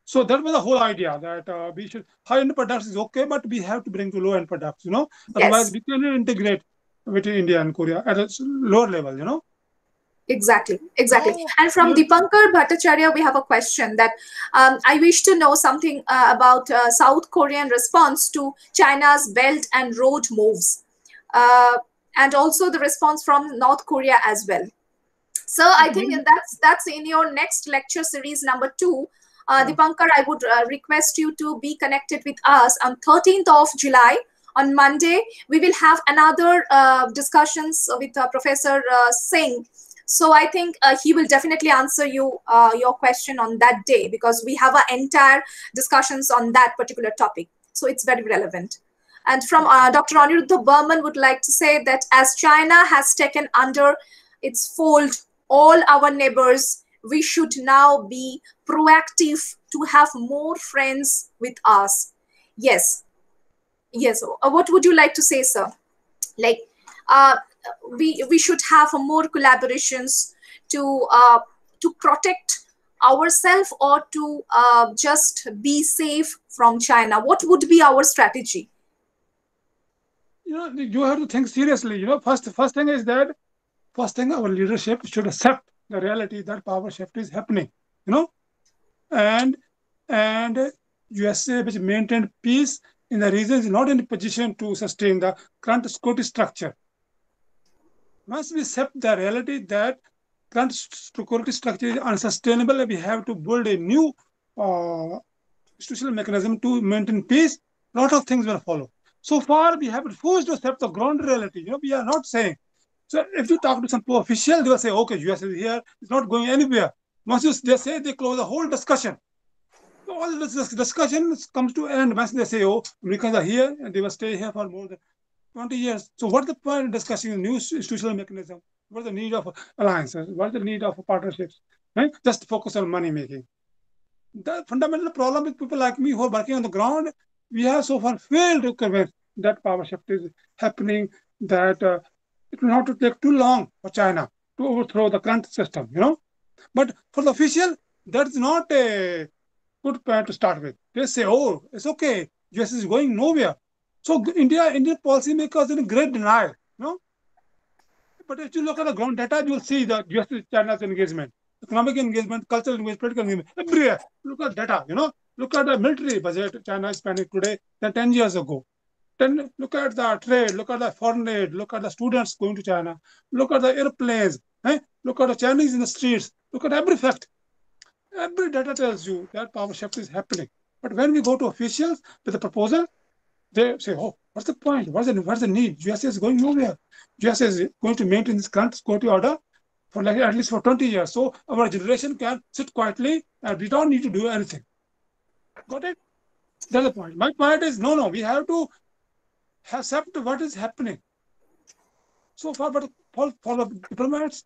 So that was the whole idea that we should high-end products is okay, but we have to bring to low-end products. Otherwise yes, we can integrate with India and Korea at a lower level. exactly. Now, And from Dipankar Bhattacharya, we have a question that I wish to know something about South Korean response to China's Belt and Road moves, and also the response from North Korea as well. So I think that's in your next lecture series number 2. Dipankar, I would request you to be connected with us on 13th of July. On Monday, we will have another discussions with Professor Singh. So I think he will definitely answer you your question on that day, because we have an entire discussions on that particular topic. So it's very relevant. And from Dr. Aniruddha Burman would like to say that as China has taken under its fold all our neighbors, we should now be proactive to have more friends with us. Yes. What would you like to say, sir? Like, we should have more collaborations to protect ourselves, or to just be safe from China. What would be our strategy? You have to think seriously. First thing is that our leadership should accept the reality that power shift is happening. And USA, which maintained peace in the region, is not in a position to sustain the current security structure. Once we accept the reality that current security structure is unsustainable, we have to build a new institutional mechanism to maintain peace. A lot of things will follow. So far, we have refused to accept the ground reality. We are not saying. So if you talk to some official, they will say, okay, US is here, it's not going anywhere. Once they say, they close the whole discussion. So all this discussion comes to an end once they say, oh, Americans are here and they will stay here for more than 20 years. So what's the point of discussing a new institutional mechanism? What's the need of alliances? What's the need of partnerships? Right? Just focus on money making. The fundamental problem with people like me who are working on the ground, we have so far failed to convince that power shift is happening, that it will not to take too long for China to overthrow the current system, But for the official, that's not a good point to start with. They say, oh, it's okay, US is going nowhere. So Indian policymakers are in great denial, But if you look at the ground data, you will see that US China's engagement, economic engagement, cultural engagement, political engagement, everywhere. Look at data, Look at the military budget China is spending today than 10 years ago. Then look at the trade, look at the foreign aid, look at the students going to China, look at the airplanes, look at the Chinese in the streets, look at every fact. Every data tells you that power shift is happening. But when we go to officials with a proposal, they say, oh, what's the point? What's the need? USA is going nowhere. USA is going to maintain this current security order for at least for 20 years. So our generation can sit quietly and we don't need to do anything. Got it? That's the point. My point is, no, we have to accept what is happening. So far, but for the diplomats,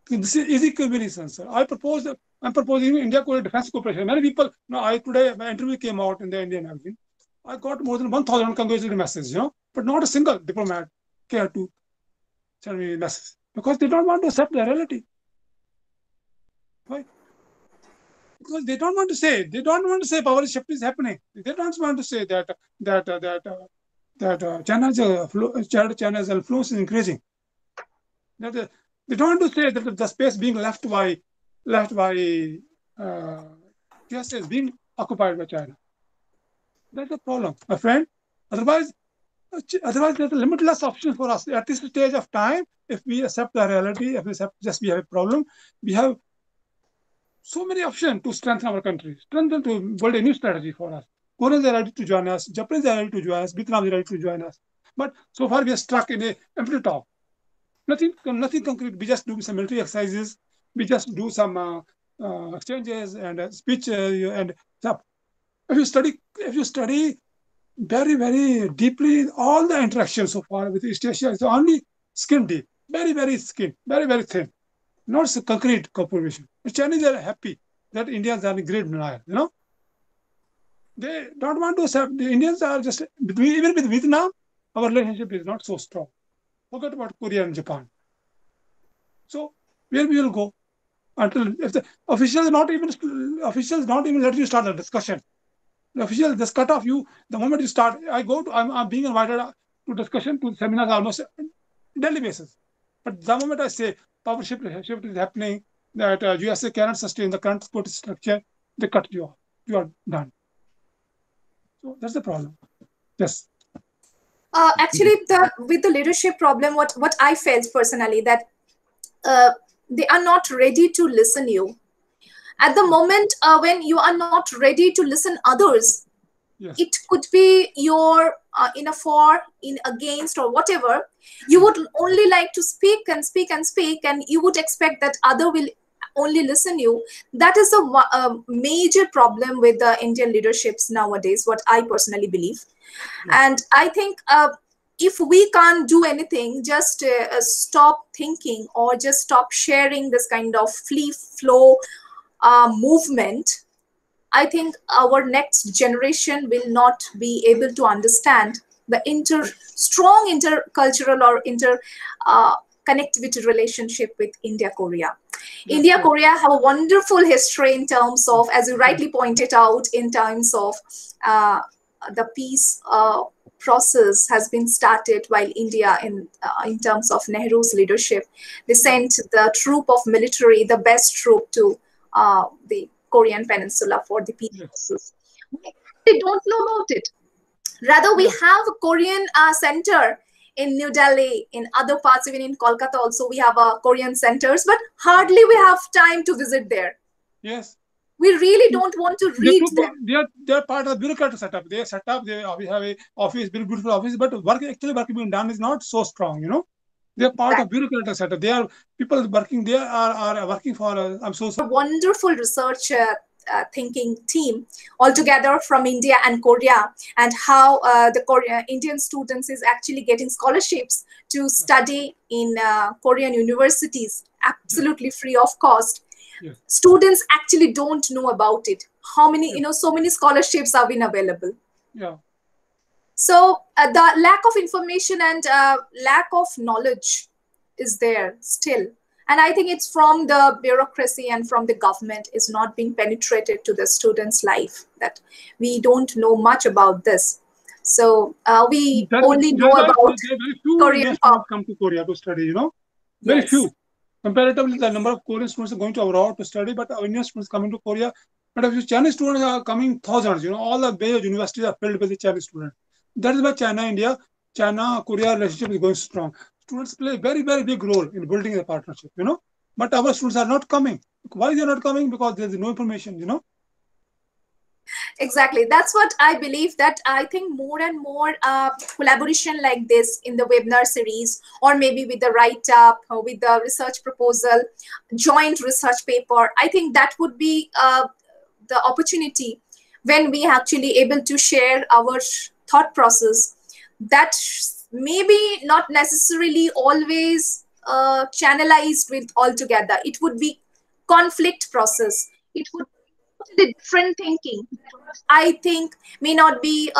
this is easy combination, sir. I'm proposing India-Korea Defense Cooperation. Many people, today my interview came out in the Indian magazine. I got more than 1,000 congratulatory messages, but not a single diplomat cared to send me messages because they don't want to accept the reality. Why? Because they don't want to say. They don't want to say power shift is happening. They don't want to say that China's influence is increasing. They don't want to say that the space being left by USA is being occupied by China. That's the problem, my friend. Otherwise, there's a limitless options for us at this stage of time. If we accept the reality, if we accept just we have a problem, we have so many options to strengthen our country, to build a new strategy for us. Koreans are ready to join us, Japanese are ready to join us, Vietnam is ready to join us. But so far we are stuck in a empty talk. Nothing concrete. We just do some military exercises. We just do some exchanges and speech and stuff. If you study very, very deeply, all the interactions so far with East Asia is only skin deep, very, very skin, very, very thin, not so concrete cooperation. The Chinese are happy that Indians are in great denial. They don't want to accept. The Indians are just even with Vietnam, our relationship is not so strong. Forget about Korea and Japan. So where we will go until if the officials don't even let you start the discussion. The officials just cut off you the moment you start. I'm being invited to discussion to seminars almost daily basis. But the moment I say power shift is happening, that USA cannot sustain the current support structure, they cut you off. You are done. So that's the problem. Yes. Actually, with the leadership problem, what I felt personally that they are not ready to listen you. At the moment when you are not ready to listen others, yes. It could be your in a for, in against, or whatever. You would only like to speak and speak and speak, and you would expect that other will only listen you. That is a major problem with the Indian leaderships nowadays, what I personally believe. Yes. And I think if we can't do anything, just stop thinking or just stop sharing this kind of free flow movement, I think our next generation will not be able to understand the strong intercultural or connectivity relationship with India-Korea. Yes, India-Korea have a wonderful history in terms of, as you rightly pointed out, in terms of the peace process has been started while India, in terms of Nehru's leadership, they sent the troop of military, the best troop to the Korean Peninsula for the peace process. They don't know about it. Rather, we have a Korean center in New Delhi, in other parts, even in Kolkata also, we have Korean centers, but hardly we have time to visit there. Yes. We really don't want to read them. They are part of the bureaucratic setup. They set up, we have a office, very beautiful office, but work being done is not so strong, They are part of bureaucratic setup. They are people working. They are working for. I'm so sorry. A wonderful research thinking team altogether from India and Korea, and how the Indian students is actually getting scholarships to study in Korean universities absolutely free of cost. Yes. Students actually don't know about it. How many, so many scholarships have been available. Yeah. So the lack of information and lack of knowledge is there still. And I think it's from the bureaucracy and from the government is not being penetrated to the students' life, that we don't know much about this. So we only know about Korean students come to Korea to study, Very few. Comparatively, the number of Korean students are going to abroad to study, but Indian students coming to Korea. But if you Chinese students are coming thousands, all the major universities are filled with the Chinese students. That is why China-Korea relationship is going strong. Students play a very, very big role in building a partnership, But our students are not coming. Why they are not coming? Because there is no information, Exactly. That's what I believe, that I think more and more collaboration like this in the webinar series, or maybe with the write-up, or with the research proposal, joint research paper, I think that would be the opportunity when we actually able to share our thought process, that maybe not necessarily always channelized with all together. It would be conflict process. It would be totally different thinking. I think may not be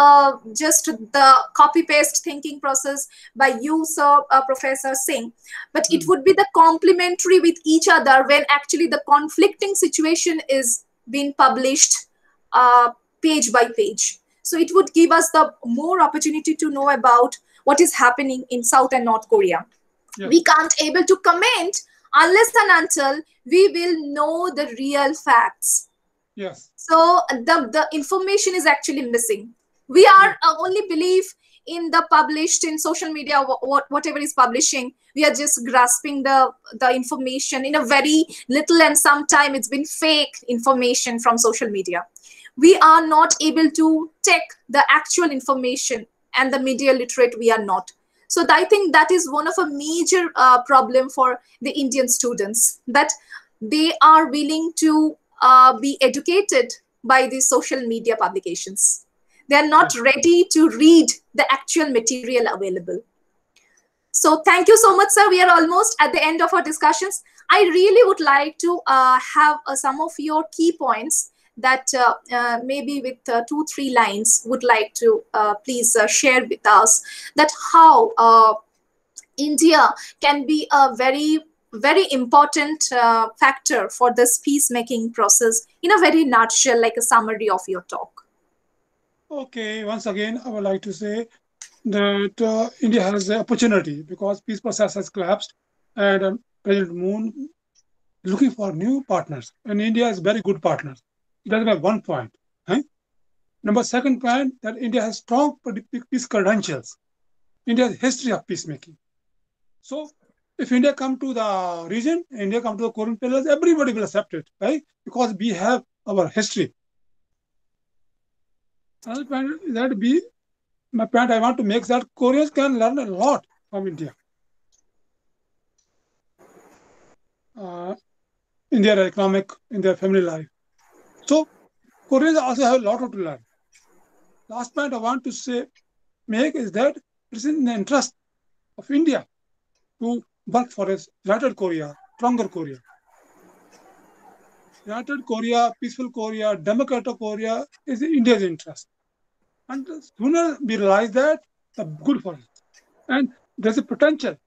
just the copy-paste thinking process by you, sir, Professor Singh, but it would be the complementary with each other when actually the conflicting situation is being published page by page. So it would give us the more opportunity to know about what is happening in South and North Korea. Yes. We can't able to comment unless and until we will know the real facts. Yes. So the information is actually missing. We are only believe in the published in social media, whatever is publishing. We are just grasping the information in a very little, and sometime it's been fake information from social media. We are not able to take the actual information, and the media literate we are not. So I think that is one of a major problem for the Indian students, that they are willing to be educated by these social media publications. They are not ready to read the actual material available. So thank you so much, sir. We are almost at the end of our discussions. I really would like to have some of your key points that maybe with 2-3 lines would like to please share with us, that how India can be a very important factor for this peacemaking process, in a very nutshell, like a summary of your talk. Okay, once again, I would like to say that India has the opportunity, because peace process has collapsed, and President Moon looking for new partners, and India is very good partners. That's my one point. Huh? Number second point, that India has strong peace credentials. India has history of peacemaking. So if India come to the region, India come to the Korean pillars, everybody will accept it, right? Because we have our history. Another point that my point I want to make is that Koreans can learn a lot from India. In their economic, in their family life. So Koreans also have a lot to learn. Last point I want to make is that it is in the interest of India to work for a united Korea, stronger Korea. United Korea, peaceful Korea, democratic Korea is in India's interest. And the sooner we realize that, the good for us. And there's a potential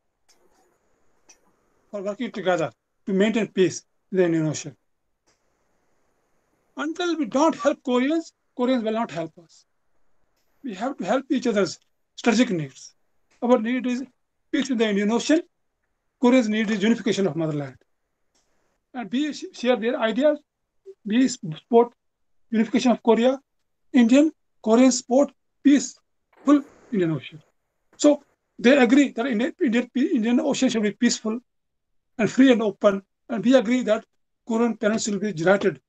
for working together to maintain peace in the Indian Ocean. Until we don't help Koreans, Koreans will not help us. We have to help each other's strategic needs. Our need is peace in the Indian Ocean. Korea's need is unification of motherland. And we share their ideas. We support unification of Korea. Koreans support peaceful Indian Ocean. So they agree that Indian Ocean should be peaceful and free and open. And we agree that Korean Peninsula will be united,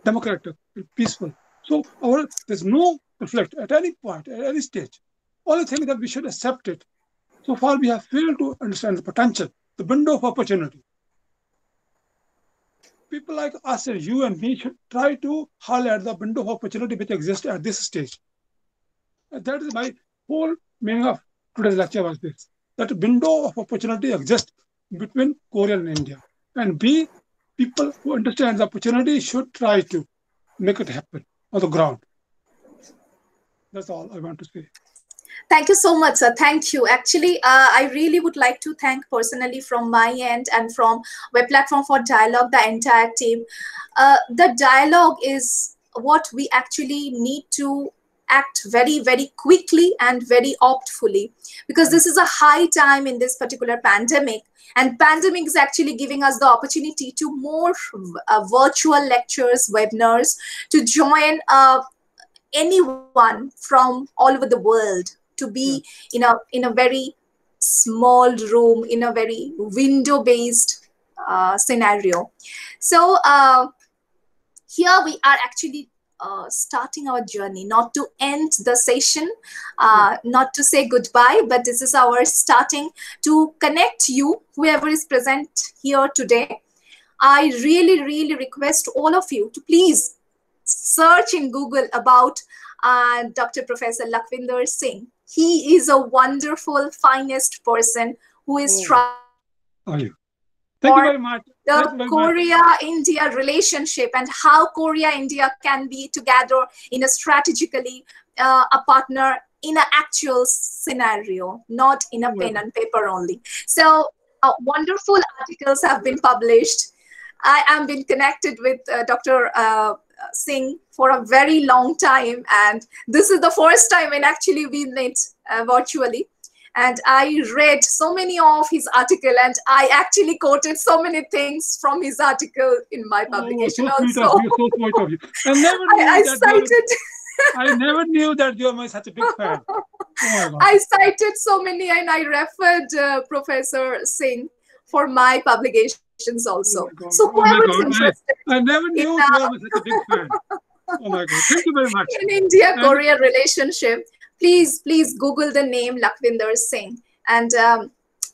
democratic, peaceful. So there's no conflict at any point, at any stage. Only thing that we should accept it. So far, we have failed to understand the potential, the window of opportunity. People like us and you and me should try to highlight the window of opportunity which exists at this stage. And that is my whole meaning of today's lecture was this, that window of opportunity exists between Korea and India. And people who understand the opportunity should try to make it happen on the ground. That's all I want to say. Thank you so much, sir. Thank you. Actually, I really would like to thank personally from my end and from Web Platform for Dialogue, the entire team. The dialogue is what we actually need to act very, very quickly and very optfully, because this is a high time in this particular pandemic. And pandemic is actually giving us the opportunity to more virtual lectures, webinars, to join anyone from all over the world, to be in a very small room, in a very window-based scenario. So here we are actually starting our journey, not to end the session, not to say goodbye, but this is our starting to connect you, whoever is present here today. I really, really request all of you to please search in Google about Dr. Professor Lakhvinder Singh. He is a wonderful, finest person who is trying. Are you? Thank you very much. The Korea-India relationship and how Korea-India can be together in a strategically a partner in an actual scenario, not in a pen and paper only. So wonderful articles have been published. I am been connected with Dr. Singh for a very long time, and this is the first time when actually we met virtually. And I read so many of his articles, and I actually quoted so many things from his article in my publication so sweet also. Of you, so sweet of you. I never knew I cited. I never knew that you are such a big fan. Oh my God. I cited so many, and I referred Professor Singh for my publications also. So whoever is interested, I never knew you were such a big fan. Oh my God! Thank you very much. In India-Korea relationship, please Google the name Lakhvinder Singh. And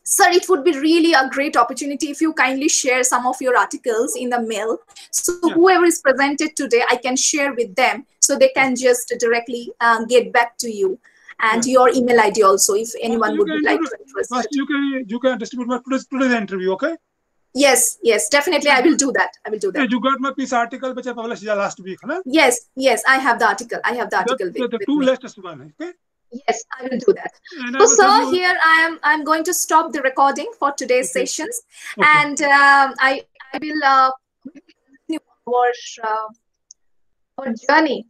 sir, it would be really a great opportunity if you kindly share some of your articles in the mail. So whoever is presented today, I can share with them so they can just directly get back to you. And your email ID also, if anyone would be like to interest. First, you can distribute my today's interview, okay? Yes, definitely. I will do that. You got my piece article which I published last week, huh? Yes, I have the article. The two latest one, okay? Yes, I will do that. So, sir, here I'm going to stop the recording for today's sessions, and I will continue our journey.